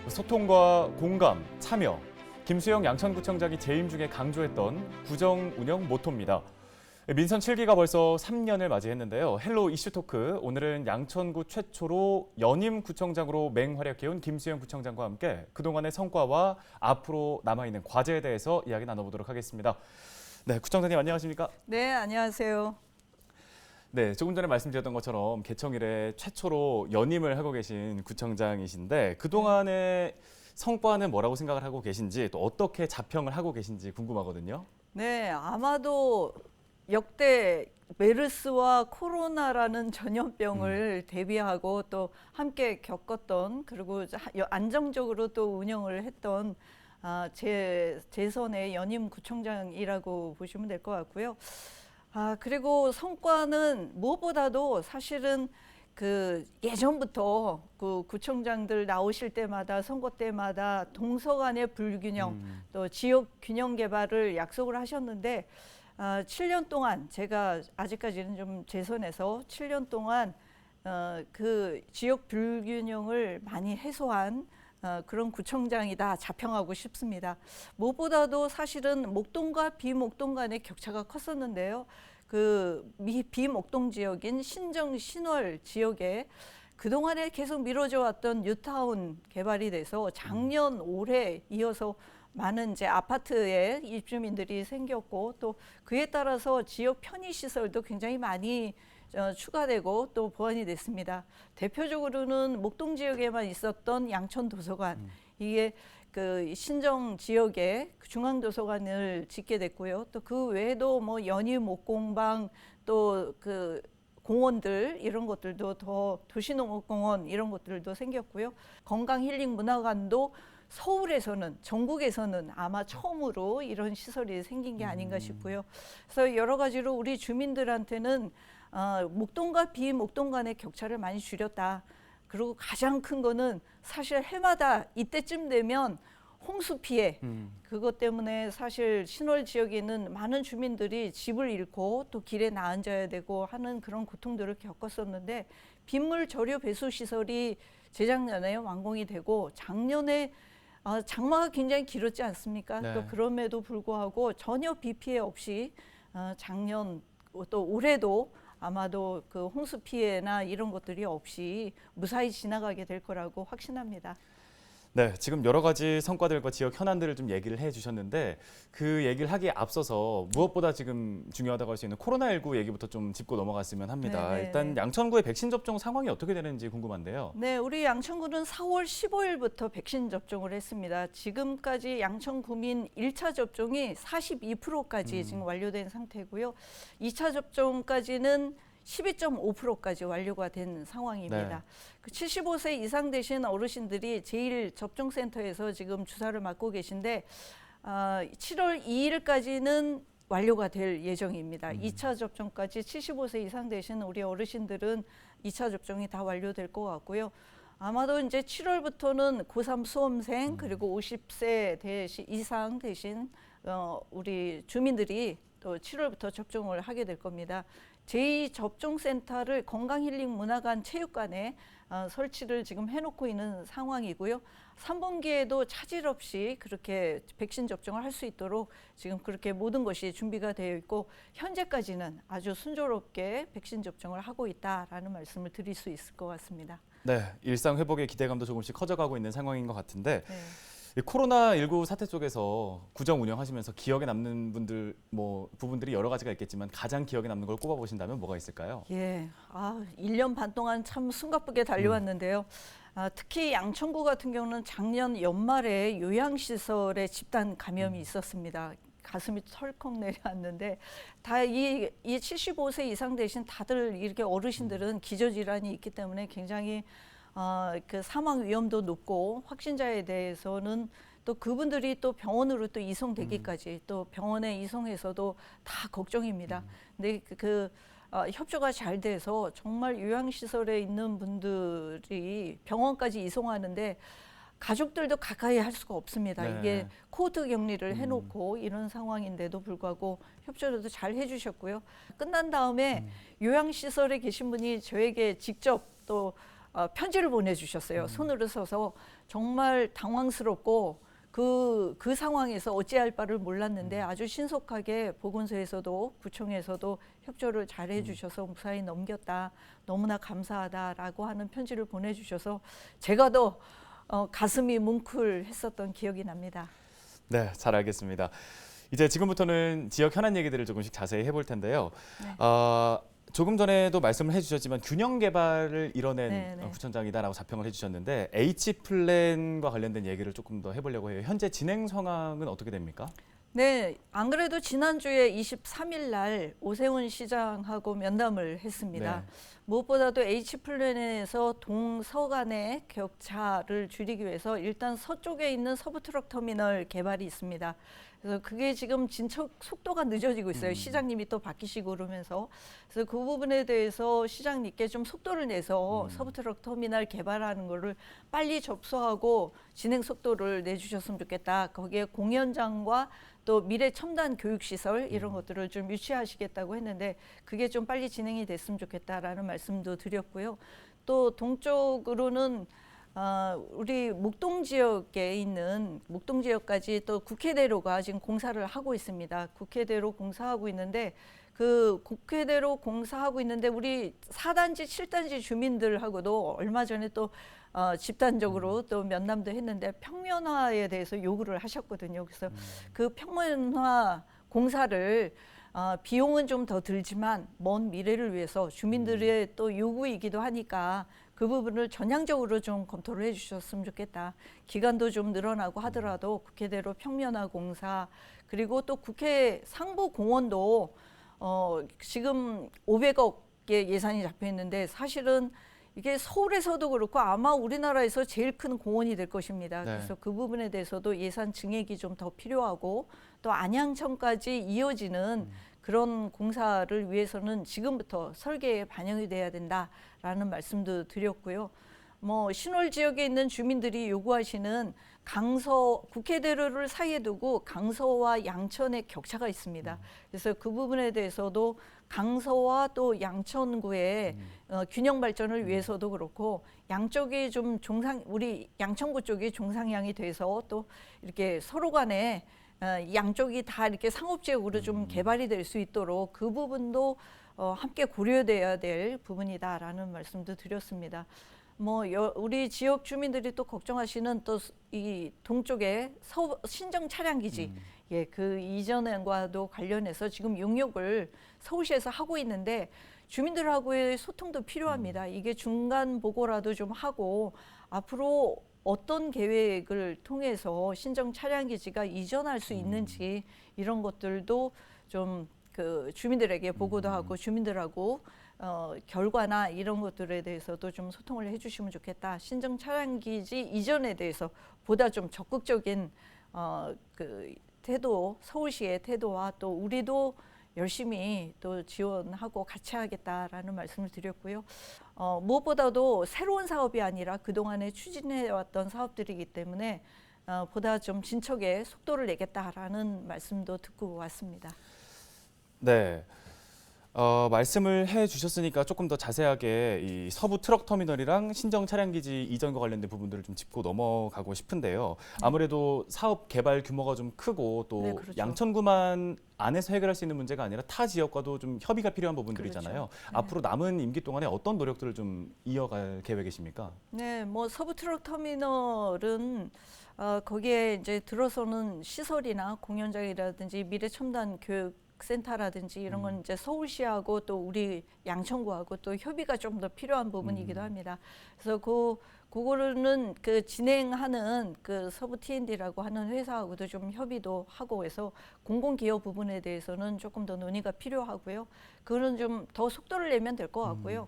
소통과 공감, 참여, 김수영 양천구청장이 재임 중에 강조했던 구청 운영 모토입니다. 민선 7기가 벌써 3년을 맞이했는데요. 헬로 이슈토크, 오늘은 양천구 최초로 연임 구청장으로 맹활약해온 김수영 구청장과 함께 그동안의 성과와 앞으로 남아있는 과제에 대해서 이야기 나눠보도록 하겠습니다. 네, 구청장님 안녕하십니까? 네, 안녕하세요. 네, 조금 전에 말씀드렸던 것처럼 개청 이래 최초로 연임을 하고 계신 구청장이신데 그동안의 성과는 뭐라고 생각을 하고 계신지 또 어떻게 자평을 하고 계신지 궁금하거든요. 네, 아마도 역대 메르스와 코로나라는 전염병을 대비하고 또 함께 겪었던 그리고 안정적으로 또 운영을 했던 재선의 연임 구청장이라고 보시면 될 것 같고요. 그리고 성과는 무엇보다도 사실은 그 예전부터 그 구청장들 나오실 때마다 선거 때마다 동서간의 불균형 또 지역 균형 개발을 약속을 하셨는데 7년 동안 제가 아직까지는 좀 재선에서 7년 동안 그 지역 불균형을 많이 해소한 그런 구청장이다 자평하고 싶습니다. 무엇보다도 사실은 목동과 비목동 간의 격차가 컸었는데요. 그 비목동 지역인 신정 신월 지역에 그동안에 계속 미뤄져 왔던 뉴타운 개발이 돼서 작년 올해 이어서 많은 이제 아파트에 입주민들이 생겼고 또 그에 따라서 지역 편의 시설도 굉장히 많이 추가되고 또 보완이 됐습니다. 대표적으로는 목동 지역에만 있었던 양천 도서관 이게 그 신정 지역에 중앙도서관을 짓게 됐고요. 또 그 외에도 뭐 연희 목공방 또 그 공원들 이런 것들도 더 도시농업공원 이런 것들도 생겼고요. 건강힐링문화관도 서울에서는 전국에서는 아마 처음으로 이런 시설이 생긴 게 아닌가 싶고요. 그래서 여러 가지로 우리 주민들한테는 목동과 비목동 간의 격차를 많이 줄였다. 그리고 가장 큰 거는 사실 해마다 이때쯤 되면 홍수 피해 그것 때문에 사실 신월 지역에 있는 많은 주민들이 집을 잃고 또 길에 나앉아야 되고 하는 그런 고통들을 겪었었는데 빗물 저류 배수 시설이 재작년에 완공이 되고 작년에 장마가 굉장히 길었지 않습니까? 네. 또 그럼에도 불구하고 전혀 비 피해 없이 작년 또 올해도 아마도 그 홍수 피해나 이런 것들이 없이 무사히 지나가게 될 거라고 확신합니다. 네, 지금 여러 가지 성과들과 지역 현안들을 좀 얘기를 해주셨는데 그 얘기를 하기에 앞서서 무엇보다 지금 중요하다고 할 수 있는 코로나19 얘기부터 좀 짚고 넘어갔으면 합니다. 네, 일단 양천구의 백신 접종 상황이 어떻게 되는지 궁금한데요. 네, 우리 양천구는 4월 15일부터 백신 접종을 했습니다. 지금까지 양천구민 1차 접종이 42%까지 지금 완료된 상태고요. 2차 접종까지는 12.5%까지 완료가 된 상황입니다. 네. 그 75세 이상 되신 어르신들이 제1접종센터에서 지금 주사를 맞고 계신데 7월 2일까지는 완료가 될 예정입니다. 2차 접종까지 75세 이상 되신 우리 어르신들은 2차 접종이 다 완료될 것 같고요. 아마도 이제 7월부터는 고3 수험생 그리고 50세 이상 되신 우리 주민들이 또 7월부터 접종을 하게 될 겁니다. 제2접종센터를 건강힐링문화관 체육관에 설치를 지금 해놓고 있는 상황이고요. 3분기에도 차질 없이 그렇게 백신 접종을 할 수 있도록 지금 그렇게 모든 것이 준비가 되어 있고 현재까지는 아주 순조롭게 백신 접종을 하고 있다라는 말씀을 드릴 수 있을 것 같습니다. 네, 일상 회복의 기대감도 조금씩 커져가고 있는 상황인 것 같은데 네. 이 코로나19 사태 속에서 구청 운영하시면서 기억에 남는 부분들이 여러 가지가 있겠지만 가장 기억에 남는 걸 꼽아보신다면 뭐가 있을까요? 예, 1년 반 동안 참 숨가쁘게 달려왔는데요. 특히 양천구 같은 경우는 작년 연말에 요양시설에 집단 감염이 있었습니다. 가슴이 털컥 내려왔는데 다 이 75세 이상 되신 다들 이렇게 어르신들은 기저질환이 있기 때문에 굉장히 그 사망 위험도 높고 확진자에 대해서는 또 그분들이 또 병원으로 또 이송되기까지 또 병원에 이송해서도 다 걱정입니다. 근데 협조가 잘 돼서 정말 요양시설에 있는 분들이 병원까지 이송하는데 가족들도 가까이 할 수가 없습니다. 네. 이게 코호트 격리를 해놓고 이런 상황인데도 불구하고 협조도 잘 해주셨고요. 끝난 다음에 요양시설에 계신 분이 저에게 직접 또 편지를 보내주셨어요. 손으로 써서 정말 당황스럽고 그 상황에서 어찌할 바를 몰랐는데 아주 신속하게 보건소에서도 구청에서도 협조를 잘 해주셔서 무사히 넘겼다. 너무나 감사하다라고 하는 편지를 보내주셔서 제가 더 가슴이 뭉클했었던 기억이 납니다. 네, 잘 알겠습니다. 이제 지금부터는 지역 현안 얘기들을 조금씩 자세히 해볼 텐데요. 네. 조금 전에도 말씀을 해주셨지만 균형 개발을 이뤄낸 네, 네. 구청장이다라고 자평을 해주셨는데 H 플랜과 관련된 얘기를 조금 더 해보려고 해요. 현재 진행 상황은 어떻게 됩니까? 네, 안 그래도 지난주에 23일 날 오세훈 시장하고 면담을 했습니다. 네. 무엇보다도 H플랜에서 동서 간의 격차를 줄이기 위해서 일단 서쪽에 있는 서부 트럭 터미널 개발이 있습니다. 그래서 그게 지금 진척 속도가 늦어지고 있어요. 시장님이 또 바뀌시고 그러면서. 그래서 그 부분에 대해서 시장님께 좀 속도를 내서 서부 트럭 터미널 개발하는 거를 빨리 접수하고 진행 속도를 내주셨으면 좋겠다. 거기에 공연장과 또 미래 첨단 교육시설 이런 것들을 좀 유치하시겠다고 했는데 그게 좀 빨리 진행이 됐으면 좋겠다라는 말씀도 드렸고요. 또 동쪽으로는 우리 목동 지역에 있는 목동 지역까지 또 국회대로가 지금 공사를 하고 있습니다. 국회대로 공사하고 있는데 그 국회대로 공사하고 있는데 우리 4단지, 7단지 주민들하고도 얼마 전에 또 집단적으로 또 면담도 했는데 평면화에 대해서 요구를 하셨거든요. 그래서 그 평면화 공사를 비용은 좀 더 들지만 먼 미래를 위해서 주민들의 또 요구이기도 하니까 그 부분을 전향적으로 좀 검토를 해주셨으면 좋겠다. 기간도 좀 늘어나고 하더라도 국회대로 평면화 공사 그리고 또 국회 상부공원도 지금 500억의 예산이 잡혀 있는데 사실은 이게 서울에서도 그렇고 아마 우리나라에서 제일 큰 공원이 될 것입니다. 네. 그래서 그 부분에 대해서도 예산 증액이 좀 더 필요하고 또 안양천까지 이어지는 그런 공사를 위해서는 지금부터 설계에 반영이 돼야 된다라는 말씀도 드렸고요. 뭐 신월 지역에 있는 주민들이 요구하시는 국회대로를 사이에 두고 강서와 양천의 격차가 있습니다. 그래서 그 부분에 대해서도 강서와 또 양천구의 균형 발전을 위해서도 그렇고 양쪽이 좀 우리 양천구 쪽이 종상향이 돼서 또 이렇게 서로 간에 양쪽이 다 이렇게 상업지역으로 좀 개발이 될 수 있도록 그 부분도 함께 고려돼야 될 부분이다라는 말씀도 드렸습니다. 우리 지역 주민들이 또 걱정하시는 또 이 동쪽에 신정 차량 기지, 그 이전과도 관련해서 지금 용역을 서울시에서 하고 있는데 주민들하고의 소통도 필요합니다. 이게 중간 보고라도 좀 하고 앞으로 어떤 계획을 통해서 신정 차량 기지가 이전할 수 있는지 이런 것들도 좀 그 주민들에게 보고도 하고 주민들하고 결과나 이런 것들에 대해서도 좀 소통을 해주시면 좋겠다. 신정 차량 기지 이전에 대해서 보다 좀 적극적인 그 태도, 서울시의 태도와 또 우리도 열심히 또 지원하고 같이 하겠다라는 말씀을 드렸고요. 무엇보다도 새로운 사업이 아니라 그동안에 추진해왔던 사업들이기 때문에 보다 좀 진척에 속도를 내겠다라는 말씀도 듣고 왔습니다. 네. 말씀을 해주셨으니까 조금 더 자세하게 이 서부 트럭 터미널이랑 신정 차량 기지 이전과 관련된 부분들을 좀 짚고 넘어가고 싶은데요. 아무래도 사업 개발 규모가 좀 크고 또 네, 그렇죠. 양천구만 안에서 해결할 수 있는 문제가 아니라 타 지역과도 좀 협의가 필요한 부분들이잖아요. 그렇죠. 앞으로 남은 임기 동안에 어떤 노력들을 좀 이어갈 계획이십니까? 네, 서부 트럭 터미널은 거기에 이제 들어서는 시설이나 공연장이라든지 미래 첨단 교육 센터라든지 이런 건 이제 서울시하고 또 우리 양천구하고 또 협의가 좀 더 필요한 부분이기도 합니다. 그래서 그거는 그 진행하는 그 서부 T&D라고 하는 회사하고도 좀 협의도 하고 해서 공공기업 부분에 대해서는 조금 더 논의가 필요하고요. 그거는 좀 더 속도를 내면 될 것 같고요.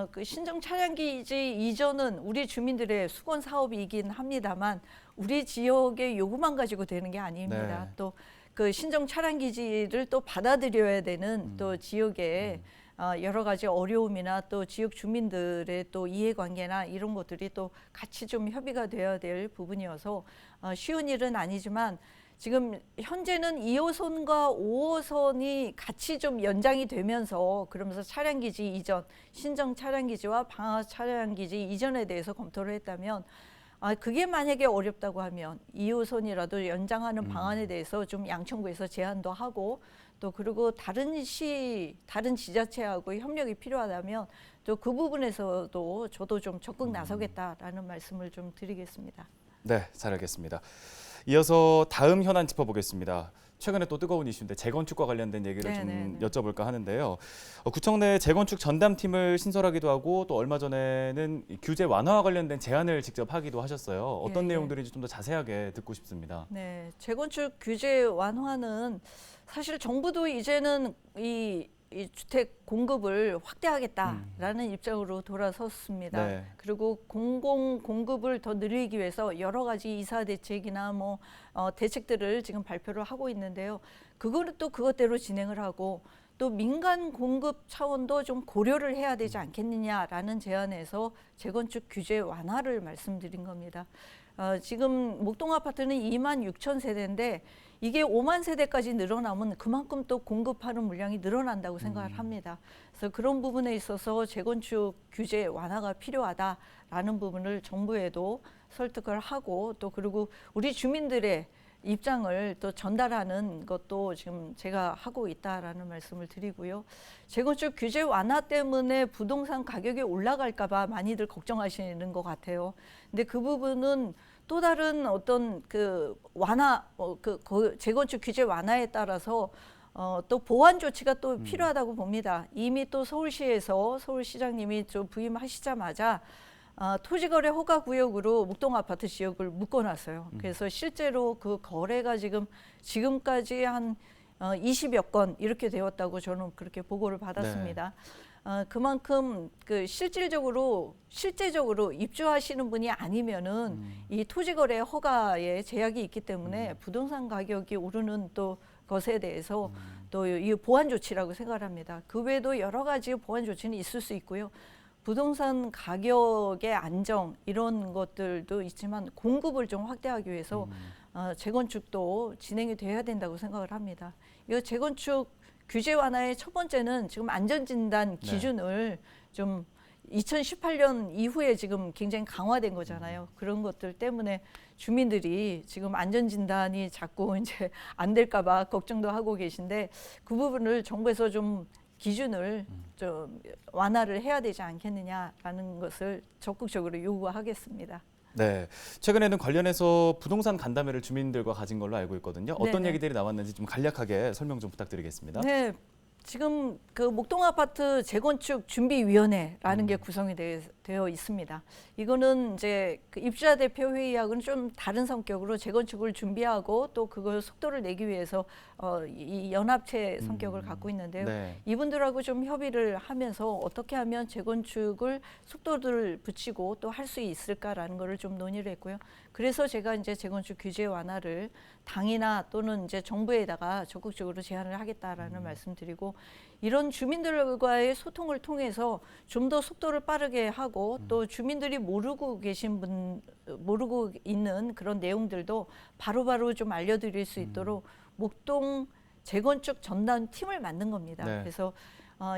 그 신정 차량 기지 이전은 우리 주민들의 수건 사업이긴 합니다만 우리 지역의 요구만 가지고 되는 게 아닙니다. 네. 또 그 신정 차량 기지를 또 받아들여야 되는 또 지역의 여러 가지 어려움이나 또 지역 주민들의 또 이해관계나 이런 것들이 또 같이 좀 협의가 되어야 될 부분이어서 쉬운 일은 아니지만 지금 현재는 2호선과 5호선이 같이 좀 연장이 되면서 그러면서 차량기지 이전, 신정 차량기지와 방화 차량기지 이전에 대해서 검토를 했다면 그게 만약에 어렵다고 하면 2호선이라도 연장하는 방안에 대해서 좀 양천구에서 제안도 하고 또 그리고 다른 지자체하고 협력이 필요하다면 또 그 부분에서도 저도 좀 적극 나서겠다라는 말씀을 좀 드리겠습니다. 네, 잘 알겠습니다. 이어서 다음 현안 짚어보겠습니다. 최근에 또 뜨거운 이슈인데 재건축과 관련된 얘기를 좀 여쭤볼까 하는데요. 구청 내 재건축 전담팀을 신설하기도 하고 또 얼마 전에는 규제 완화와 관련된 제안을 직접 하기도 하셨어요. 어떤 내용들인지 좀 더 자세하게 듣고 싶습니다. 네, 재건축 규제 완화는 사실 정부도 이제는 이 주택 공급을 확대하겠다라는 입장으로 돌아섰습니다. 네. 그리고 공공 공급을 더 늘리기 위해서 여러 가지 이사 대책이나 뭐 대책들을 지금 발표를 하고 있는데요. 그거는 또 그것대로 진행을 하고 또 민간 공급 차원도 좀 고려를 해야 되지 않겠느냐라는 제안에서 재건축 규제 완화를 말씀드린 겁니다. 지금 목동 아파트는 26,000세대인데 이게 5만 세대까지 늘어나면 그만큼 또 공급하는 물량이 늘어난다고 생각을 합니다. 그래서 그런 부분에 있어서 재건축 규제 완화가 필요하다라는 부분을 정부에도 설득을 하고 또 그리고 우리 주민들의 입장을 또 전달하는 것도 지금 제가 하고 있다라는 말씀을 드리고요. 재건축 규제 완화 때문에 부동산 가격이 올라갈까 봐 많이들 걱정하시는 것 같아요. 근데 그 부분은 또 다른 어떤 그 완화, 재건축 규제 완화에 따라서 또 보완 조치가 또 필요하다고 봅니다. 이미 또 서울시에서 서울시장님이 좀 부임하시자마자 토지거래 허가구역으로 목동 아파트 지역을 묶어놨어요. 그래서 실제로 그 거래가 지금까지 한 20여 건 이렇게 되었다고 저는 그렇게 보고를 받았습니다. 그만큼 그 실질적으로 입주하시는 분이 아니면은 이 토지거래 허가에 제약이 있기 때문에 부동산 가격이 오르는 또 것에 대해서 또 이 보완 조치라고 생각을 합니다. 그 외에도 여러 가지 보완 조치는 있을 수 있고요. 부동산 가격의 안정 이런 것들도 있지만 공급을 좀 확대하기 위해서 재건축도 진행이 돼야 된다고 생각을 합니다. 이 재건축 규제 완화의 첫 번째는 지금 안전진단 기준을 좀 2018년 이후에 지금 굉장히 강화된 거잖아요. 그런 것들 때문에 주민들이 지금 안전진단이 자꾸 이제 안 될까 봐 걱정도 하고 계신데 그 부분을 정부에서 좀 기준을 좀 완화를 해야 되지 않겠느냐라는 것을 적극적으로 요구하겠습니다. 네, 최근에는 관련해서 부동산 간담회를 주민들과 가진 걸로 알고 있거든요. 어떤 얘기들이 나왔는지 좀 간략하게 설명 좀 부탁드리겠습니다. 네, 지금 그 목동 아파트 재건축 준비위원회라는 게 구성이 되어 있습니다. 이거는 이제 그 입주자 대표 회의하고는 좀 다른 성격으로 재건축을 준비하고 또 그걸 속도를 내기 위해서 이 연합체 성격을 갖고 있는데요. 이분들하고 좀 협의를 하면서 어떻게 하면 재건축을 속도를 붙이고 또 할 수 있을까라는 거를 좀 논의를 했고요. 그래서 제가 이제 재건축 규제 완화를 당이나 또는 이제 정부에다가 적극적으로 제안을 하겠다라는 말씀드리고 이런 주민들과의 소통을 통해서 좀 더 속도를 빠르게 하고 또 주민들이 모르고 있는 그런 내용들도 바로바로 좀 알려드릴 수 있도록 목동 재건축 전담 팀을 만든 겁니다. 그래서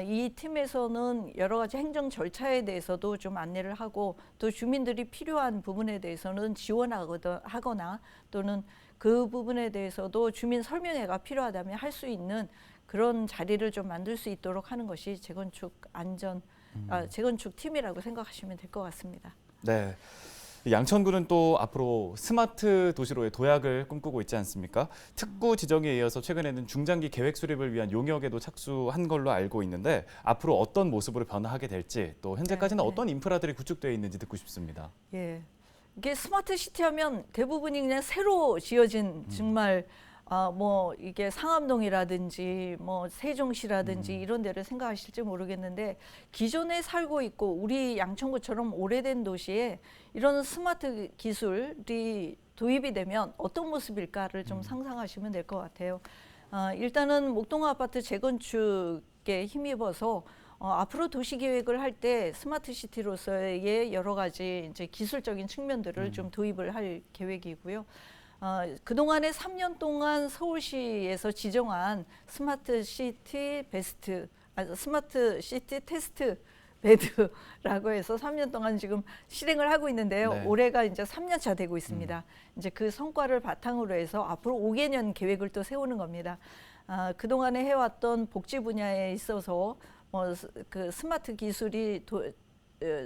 이 팀에서는 여러 가지 행정 절차에 대해서도 좀 안내를 하고 또 주민들이 필요한 부분에 대해서는 지원하거나 또는 그 부분에 대해서도 주민 설명회가 필요하다면 할 수 있는 그런 자리를 좀 만들 수 있도록 하는 것이 재건축 재건축 팀이라고 생각하시면 될 것 같습니다. 네. 양천구는 또 앞으로 스마트 도시로의 도약을 꿈꾸고 있지 않습니까? 특구 지정에 이어서 최근에는 중장기 계획 수립을 위한 용역에도 착수한 걸로 알고 있는데 앞으로 어떤 모습으로 변화하게 될지 또 현재까지는 어떤 인프라들이 구축되어 있는지 듣고 싶습니다. 예, 이게 스마트 시티 하면 대부분이 그냥 새로 지어진 정말 뭐 이게 상암동이라든지 뭐 세종시라든지 이런 데를 생각하실지 모르겠는데 기존에 살고 있고 우리 양천구처럼 오래된 도시에 이런 스마트 기술이 도입이 되면 어떤 모습일까를 좀 상상하시면 될 것 같아요. 일단은 목동 아파트 재건축에 힘입어서 앞으로 도시 계획을 할 때 스마트 시티로서의 여러 가지 이제 기술적인 측면들을 좀 도입을 할 계획이고요. 그동안에 3년 동안 서울시에서 지정한 스마트 시티 스마트 시티 테스트 베드라고 해서 3년 동안 지금 실행을 하고 있는데요. 네. 올해가 이제 3년차 되고 있습니다. 이제 그 성과를 바탕으로 해서 앞으로 5개년 계획을 또 세우는 겁니다. 그동안에 해왔던 복지 분야에 있어서 그 스마트 기술이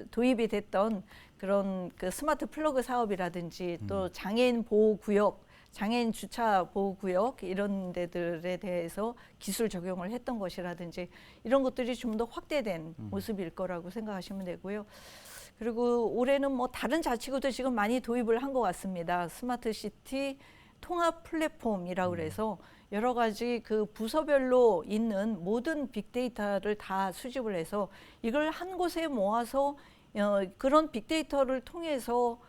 도입이 됐던 그런 그 스마트 플러그 사업이라든지 또 장애인 보호 구역, 장애인 주차 보호 구역 이런 데들에 대해서 기술 적용을 했던 것이라든지 이런 것들이 좀 더 확대된 모습일 거라고 생각하시면 되고요. 그리고 올해는 뭐 다른 자치구도 지금 많이 도입을 한 것 같습니다. 스마트 시티 통합 플랫폼이라고 그래서 여러 가지 그 부서별로 있는 모든 빅데이터를 다 수집을 해서 이걸 한 곳에 모아서 그런 빅데이터를 통해서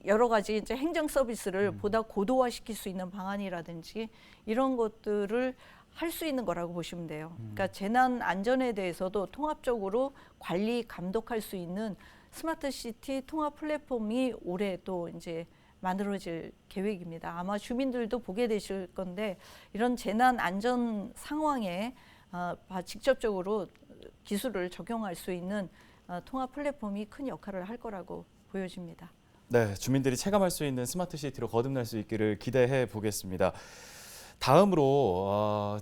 여러 가지 이제 행정 서비스를 보다 고도화시킬 수 있는 방안이라든지 이런 것들을 할 수 있는 거라고 보시면 돼요. 그러니까 재난 안전에 대해서도 통합적으로 관리 감독할 수 있는 스마트 시티 통합 플랫폼이 올해 또 이제 만들어질 계획입니다. 아마 주민들도 보게 되실 건데 이런 재난 안전 상황에 직접적으로 기술을 적용할 수 있는 통합 플랫폼이 큰 역할을 할 거라고 보여집니다. 네, 주민들이 체감할 수 있는 스마트 시티로 거듭날 수 있기를 기대해 보겠습니다. 다음으로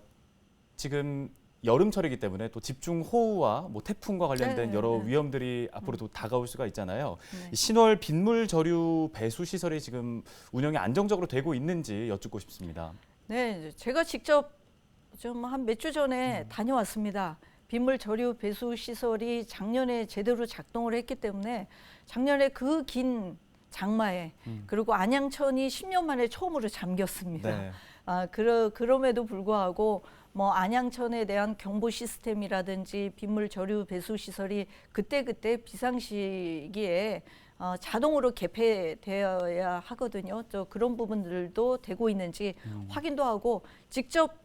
지금 여름철이기 때문에 또 집중호우와 뭐 태풍과 관련된 여러 위험들이 앞으로도 다가올 수가 있잖아요. 이 신월 빗물 저류 배수 시설이 지금 운영이 안정적으로 되고 있는지 여쭙고 싶습니다. 네, 제가 직접 좀 한 몇 주 전에 다녀왔습니다. 빗물 저류 배수 시설이 작년에 제대로 작동을 했기 때문에 작년에 그 긴 장마에 그리고 안양천이 10년 만에 처음으로 잠겼습니다. 네. 그럼에도 불구하고 뭐 안양천에 대한 경보 시스템이라든지 빗물 저류 배수 시설이 그때그때 비상시기에 자동으로 개폐되어야 하거든요. 또 그런 부분들도 되고 있는지 확인도 하고 직접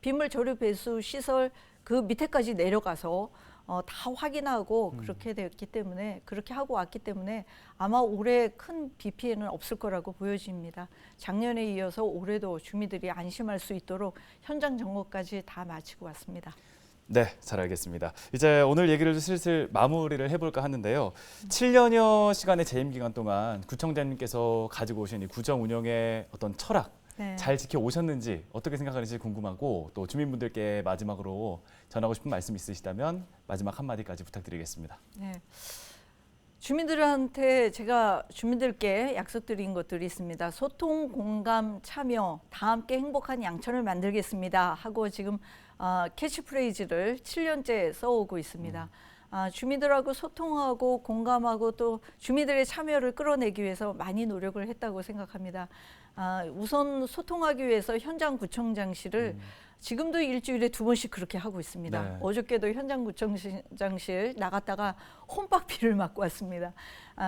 빗물 저류 배수 시설 그 밑에까지 내려가서 다 확인하고 그렇게 됐기 때문에 그렇게 하고 왔기 때문에 아마 올해 큰 비 피해는 없을 거라고 보여집니다. 작년에 이어서 올해도 주민들이 안심할 수 있도록 현장 점검까지 다 마치고 왔습니다. 네, 잘 알겠습니다. 이제 오늘 얘기를 슬슬 마무리를 해볼까 하는데요. 7년여 시간의 재임 기간 동안 구청장님께서 가지고 오신 이 구청 운영의 어떤 철학, 네. 잘 지켜오셨는지 어떻게 생각하는지 궁금하고 또 주민분들께 마지막으로 전하고 싶은 말씀 있으시다면 마지막 한마디까지 부탁드리겠습니다. 네. 주민들한테 제가 주민들께 약속드린 것들이 있습니다. 소통, 공감, 참여, 다 함께 행복한 양천을 만들겠습니다 하고 지금 캐치프레이즈를 7년째 써오고 있습니다. 주민들하고 소통하고 공감하고 또 주민들의 참여를 끌어내기 위해서 많이 노력을 했다고 생각합니다. 우선 소통하기 위해서 현장 구청장실을 지금도 일주일에 2번씩 그렇게 하고 있습니다. 네. 어저께도 현장 구청장실 나갔다가 혼밥비를 맞고 왔습니다.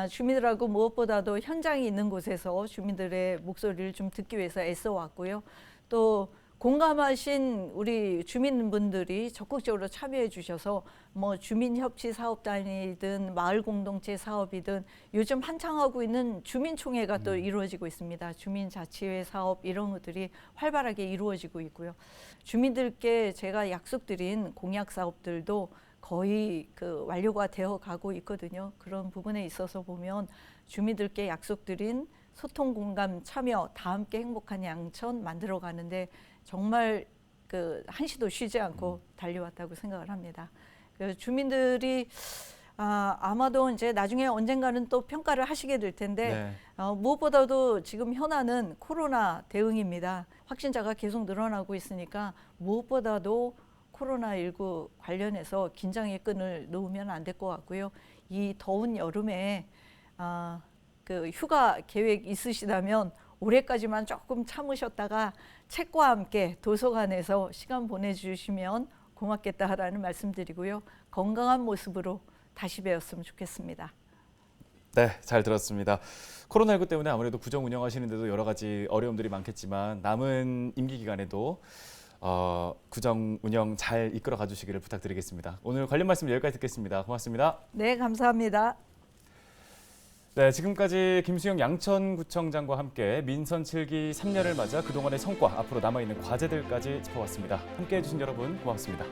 주민들하고 무엇보다도 현장에 있는 곳에서 주민들의 목소리를 좀 듣기 위해서 애써 왔고요. 또 공감하신 우리 주민분들이 적극적으로 참여해 주셔서 뭐 주민협치 사업단이든 마을 공동체 사업이든 요즘 한창 하고 있는 주민총회가 또 이루어지고 있습니다. 주민자치회 사업 이런 것들이 활발하게 이루어지고 있고요. 주민들께 제가 약속드린 공약 사업들도 거의 그 완료가 되어 가고 있거든요. 그런 부분에 있어서 보면 주민들께 약속드린 소통, 공감, 참여, 다 함께 행복한 양천 만들어 가는데 정말 그 한시도 쉬지 않고 달려왔다고 생각을 합니다. 그 주민들이 아마도 이제 나중에 언젠가는 또 평가를 하시게 될 텐데 무엇보다도 지금 현안은 코로나 대응입니다. 확진자가 계속 늘어나고 있으니까 무엇보다도 코로나19 관련해서 긴장의 끈을 놓으면 안 될 것 같고요. 이 더운 여름에 그 휴가 계획 있으시다면 올해까지만 조금 참으셨다가 책과 함께 도서관에서 시간 보내주시면 고맙겠다라는 말씀드리고요. 건강한 모습으로 다시 뵈었으면 좋겠습니다. 네, 잘 들었습니다. 코로나19 때문에 아무래도 구청 운영하시는데도 여러 가지 어려움들이 많겠지만 남은 임기 기간에도 구청 운영 잘 이끌어 가주시기를 부탁드리겠습니다. 오늘 관련 말씀 여기까지 듣겠습니다. 고맙습니다. 네, 감사합니다. 네, 지금까지 김수영 양천구청장과 함께 민선 7기 3년을 맞아 그동안의 성과, 앞으로 남아있는 과제들까지 짚어봤습니다. 함께해 주신 여러분 고맙습니다.